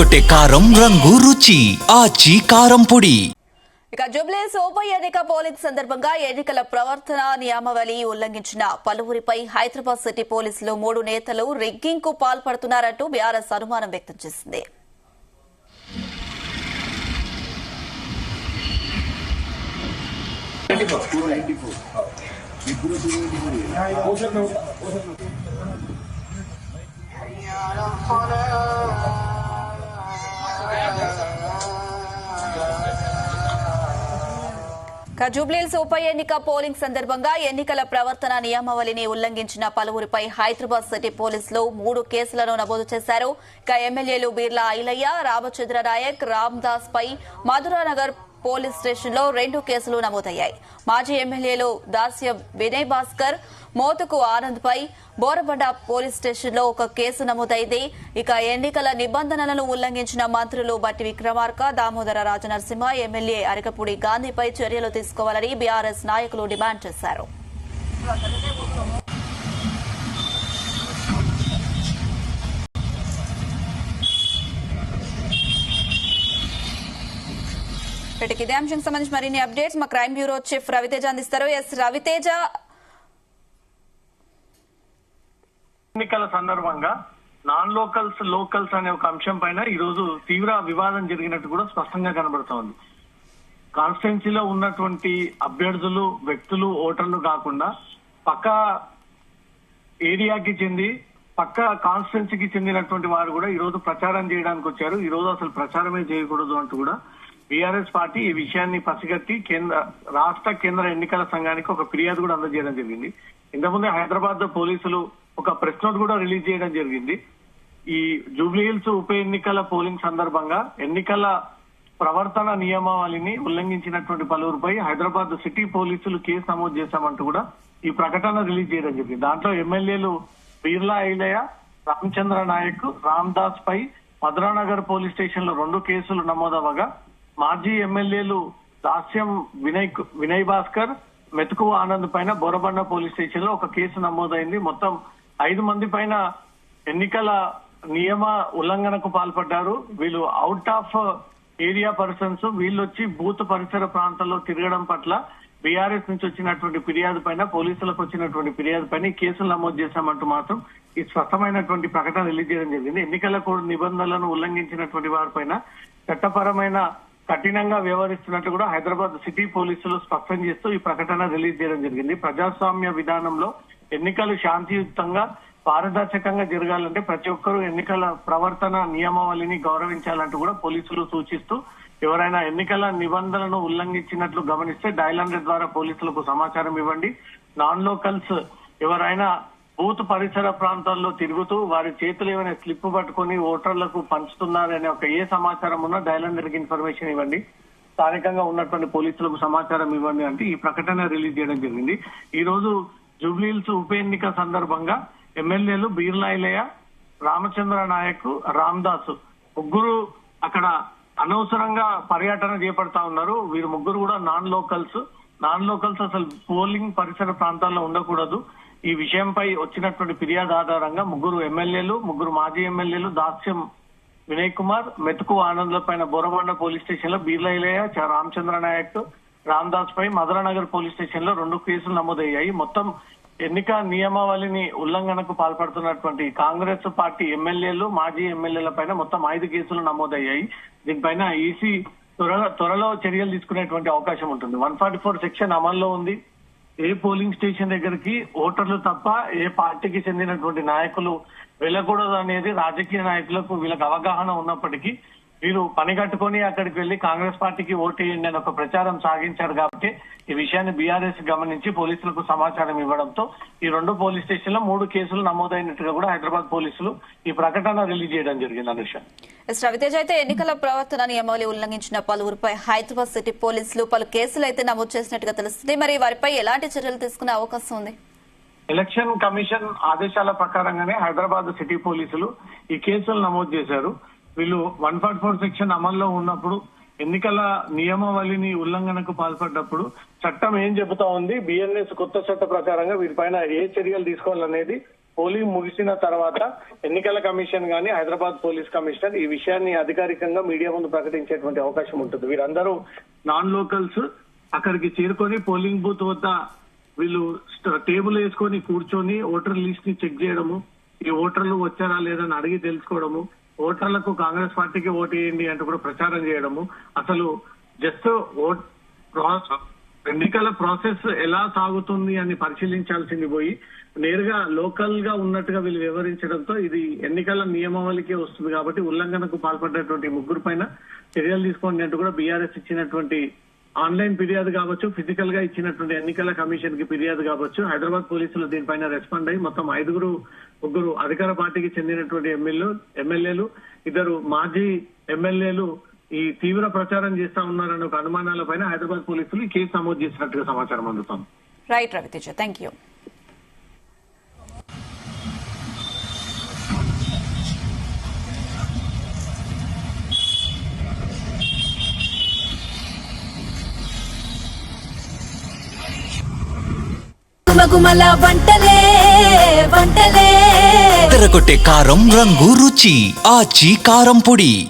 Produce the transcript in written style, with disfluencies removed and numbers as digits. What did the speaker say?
అదరగొట్టే కారం రంగు రుచి ఆచి కారం పొడి. ఇక జూబ్లీహిల్స్ ఉప ఎన్నిక పోలింగ్ సందర్భంగా ఎన్నికల ప్రవర్తన నియమావళి ఉల్లంఘించిన పలువురిపై హైదరాబాద్ సిటీ పోలీసులు 3 నేతలు రిగ్గింగ్ కు పాల్పడుతున్నారంటూ బీఆర్ఎస్ అనుమానం వ్యక్తం చేసింది. జూబ్లీహిల్స్ ఉప ఎన్నిక పోలింగ్ సందర్భంగా ఎన్నికల ప్రవర్తన నియమావళిని ఉల్లంఘించిన పలువురిపై హైదరాబాద్ సిటీ పోలీసులు 3 కేసులను నమోదు చేశారు. ఇక ఎమ్మెల్యేలు బీర్లా ఐలయ్య, రామచంద్ర నాయక్, రామ్దాస్ పై మధురానగర్ పోలీస్ స్టేషన్లో 2 కేసులు నమోదయ్యాయి. మాజీ ఎమ్మెల్యేలు దాస్యం వినయ్ భాస్కర్, మోతుకు ఆనంద్ పై బోరబండ పోలీస్ స్టేషన్లో 1 కేసు నమోదైంది. ఇక ఎన్నికల నిబంధనలను ఉల్లంఘించిన మంత్రులు బట్టి విక్రమార్క, దామోదర రాజనరసింహ, ఎమ్మెల్యే అరకపూడి గాంధీపై చర్యలు తీసుకోవాలని బీఆర్ఎస్ నాయకులు డిమాండ్ చేశారు. ఇదే అంశానికి సంబంధించి మరిన్ని అప్డేట్స్ మా క్రైమ్ బ్యూరో చీఫ్ రవితేజ అందిస్తారు. ఎస్ రవితేజ, ఎన్నికల సందర్భంగా నాన్ లోకల్స్ అనే ఒక అంశం పైన ఈ రోజు తీవ్ర వివాదం జరిగినట్టు కూడా స్పష్టంగా కనబడుతోంది. కాన్స్టిట్యున్సీలో ఉన్నటువంటి అభ్యర్థులు, వ్యక్తులు, ఓటర్లు కాకుండా పక్క ఏరియాకి చెంది పక్క కాన్స్టిట్యున్సీకి చెందినటువంటి వారు కూడా ఈ రోజు ప్రచారం చేయడానికి వచ్చారు. ఈ రోజు అసలు ప్రచారమే చేయకూడదు అంటూ కూడా బీఆర్ఎస్ పార్టీ ఈ విషయాన్ని పసిగట్టి రాష్ట్ర కేంద్ర ఎన్నికల సంఘానికి ఒక ఫిర్యాదు కూడా అందజేయడం జరిగింది. ఇంతకుముందే హైదరాబాద్ పోలీసులు ఒక ప్రెస్ నోట్ కూడా రిలీజ్ చేయడం జరిగింది. ఈ జూబ్లీహిల్స్ ఉప ఎన్నికల పోలింగ్ సందర్భంగా ఎన్నికల ప్రవర్తన నియమావళిని ఉల్లంఘించినటువంటి పలువురిపై హైదరాబాద్ సిటీ పోలీసులు కేసు నమోదు చేశామంటూ కూడా ఈ ప్రకటన రిలీజ్ చేయడం జరిగింది. దాంట్లో ఎమ్మెల్యేలు బీర్లా ఐలయ్య, రామచంద్ర నాయక్, రామ్దాస్ పై మధురానగర్ పోలీస్ స్టేషన్ లో 2 కేసులు నమోదవగా మాజీ ఎమ్మెల్యేలు దాస్యం వినయ్ భాస్కర్, మెతుకు ఆనంద్ పైన బోరబండ పోలీస్ స్టేషన్ లో 1 కేసు నమోదైంది. మొత్తం 5 మంది పైన ఎన్నికల నియమ ఉల్లంఘనకు పాల్పడ్డారు. వీళ్ళు అవుట్ ఆఫ్ ఏరియా పర్సన్స్, వీళ్ళు వచ్చి బూత్ పరిసర ప్రాంతాల్లో తిరగడం పట్ల బీఆర్ఎస్ నుంచి వచ్చినటువంటి ఫిర్యాదు పైన, పోలీసులకు వచ్చినటువంటి ఫిర్యాదు పైన ఈ కేసులు నమోదు చేశామంటూ మాత్రం ఈ స్పష్టమైనటువంటి ప్రకటన రిలీజ్ చేయడం జరిగింది. ఎన్నికల కోడ్ నిబంధనలను ఉల్లంఘించినటువంటి వారిపైన చట్టపరమైన కఠినంగా వ్యవహరిస్తున్నట్టు కూడా హైదరాబాద్ సిటీ పోలీసులు స్పష్టం చేస్తూ ఈ ప్రకటన రిలీజ్ చేయడం జరిగింది. ప్రజాస్వామ్య విధానంలో ఎన్నికలు శాంతియుతంగా, పారదర్శకంగా జరగాలంటే ప్రతి ఒక్కరూ ఎన్నికల ప్రవర్తన నియమావళిని గౌరవించాలంటూ కూడా పోలీసులు సూచిస్తూ ఎవరైనా ఎన్నికల నిబంధనలను ఉల్లంఘించినట్లు గమనిస్తే డయల్ 100 ద్వారా పోలీసులకు సమాచారం ఇవ్వండి. నాన్ లోకల్స్ ఎవరైనా బూత్ పరిసర ప్రాంతాల్లో తిరుగుతూ వారి చేతులు ఏమైనా స్లిప్ పట్టుకుని ఓటర్లకు పంచుతున్నారనే ఏ సమాచారం ఉన్నా డయల్ 100కి ఇన్ఫర్మేషన్ ఇవ్వండి, స్థానికంగా ఉన్నటువంటి పోలీసులకు సమాచారం ఇవ్వండి అంటే ఈ ప్రకటన రిలీజ్ చేయడం జరిగింది. ఈ రోజు జూబ్లీహిల్స్ ఉప ఎన్నిక సందర్భంగా ఎమ్మెల్యేలు బీర్లా ఐలయ్య, రామచంద్ర నాయక్, రామ్దాస్ ముగ్గురు అక్కడ అనవసరంగా పర్యటన చేపడతా ఉన్నారు. వీరు ముగ్గురు కూడా నాన్ లోకల్స్ అసలు పోలింగ్ పరిసర ప్రాంతాల్లో ఉండకూడదు. ఈ విషయంపై వచ్చినటువంటి ఫిర్యాదు ఆధారంగా ముగ్గురు మాజీ ఎమ్మెల్యేలు దాస్యం వినయ్ కుమార్, మెతుకు ఆనంద్ పైన బోరబండ పోలీస్ స్టేషన్ లో బీర్లా ఐలయ్య, రామచంద్ర నాయక్, రామ్దాస్ పై మధురానగర్ పోలీస్ స్టేషన్ లో 2 కేసులు నమోదయ్యాయి. మొత్తం ఎన్నిక నియమావళిని ఉల్లంఘనకు పాల్పడుతున్నటువంటి కాంగ్రెస్ పార్టీ ఎమ్మెల్యేలు, మాజీ ఎమ్మెల్యేల పైన మొత్తం 5 కేసులు నమోదయ్యాయి. దీనిపైన ఈసీ త్వరలో చర్యలు తీసుకునేటువంటి అవకాశం ఉంటుంది. 144 సెక్షన్ అమల్లో ఉంది. ఏ పోలింగ్ స్టేషన్ దగ్గరికి ఓటర్లు తప్ప ఏ పార్టీకి చెందినటువంటి నాయకులు వెళ్ళకూడదు అనేది రాజకీయ నాయకులకు వీళ్ళకి అవగాహన ఉన్నప్పటికీ వీరు పని కట్టుకుని అక్కడికి వెళ్లి కాంగ్రెస్ పార్టీకి ఓటేయండి అని ఒక ప్రచారం సాగించారు. కాబట్టి ఈ విషయాన్ని బీఆర్ఎస్ గమనించి పోలీసులకు సమాచారం ఇవ్వడంతో ఈ 2 పోలీస్ స్టేషన్ లో 3 కేసులు నమోదైనట్టుగా కూడా హైదరాబాద్ పోలీసులు ఈ ప్రకటన రిలీజ్ చేయడం జరిగింది. అనుష, రవితేజ, అయితే ఎన్నికల ప్రవర్తన నియమావళి ఉల్లంఘించిన పలువురిపై హైదరాబాద్ సిటీ పోలీసులు పలు కేసులు అయితే నమోదు చేసినట్టుగా తెలుస్తుంది. మరి వారిపై ఎలాంటి చర్యలు తీసుకునే అవకాశం ఉంది? ఎలక్షన్ కమిషన్ ఆదేశాల ప్రకారంగానే హైదరాబాద్ సిటీ పోలీసులు ఈ కేసులు నమోదు చేశారు. వీళ్ళు 144 సెక్షన్ అమల్లో ఉన్నప్పుడు ఎన్నికల నియమావళిని ఉల్లంఘనకు పాల్పడ్డప్పుడు చట్టం ఏం చెబుతా ఉంది, బిఎన్ఎస్ కొత్త చట్ట ప్రకారంగా వీరిపైన ఏ చర్యలు తీసుకోవాలనేది పోలింగ్ ముగిసిన తర్వాత ఎన్నికల కమిషన్ గాని హైదరాబాద్ పోలీస్ కమిషనర్ ఈ విషయాన్ని అధికారికంగా మీడియా ముందు ప్రకటించేటువంటి అవకాశం ఉంటుంది. వీరందరూ నాన్ లోకల్స్ అక్కడికి చేరుకొని పోలింగ్ బూత్ వద్ద వీళ్ళు టేబుల్ వేసుకొని కూర్చొని ఓటర్ లిస్ట్ ని చెక్ చేయడము, ఈ ఓటర్లు వచ్చారా లేదని అడిగి తెలుసుకోవడము, ఓటర్లకు కాంగ్రెస్ పార్టీకి ఓటు వేయండి అంటూ కూడా ప్రచారం చేయడము, అసలు జస్ట్ ఎన్నికల ప్రాసెస్ ఎలా సాగుతుంది అని పరిశీలించాల్సింది పోయి నేరుగా లోకల్ గా ఉన్నట్టుగా వీళ్ళు వివరించడంతో ఇది ఎన్నికల నియమావళికే వస్తుంది కాబట్టి ఉల్లంఘనకు పాల్పడ్డటువంటి ముగ్గురు పైన చర్యలు తీసుకోండి అంటూ కూడా బీఆర్ఎస్ ఇచ్చినటువంటి ఆన్లైన్ ఫిర్యాదు కావచ్చు, ఫిజికల్ గా ఇచ్చినటువంటి ఎన్నికల కమిషన్ కి ఫిర్యాదు కావచ్చు, హైదరాబాద్ పోలీసులు దీనిపైన రెస్పాండ్ అయ్యి మొత్తం ముగ్గురు అధికార పార్టీకి చెందినటువంటి ఎమ్మెల్యేలు, 2 మాజీ ఎమ్మెల్యేలు ఈ తీవ్ర ప్రచారం చేస్తా ఉన్నారన్న ఒక అనుమానాల పైన హైదరాబాద్ పోలీసులు ఈ కేసు నమోదు చేసినట్టుగా సమాచారం అందుతోంది. Right Raviteja, thank you. గుమగుమల వంటలే వంటలే తెరకొట్టే కారం రంగు రుచి ఆచి కారం పొడి.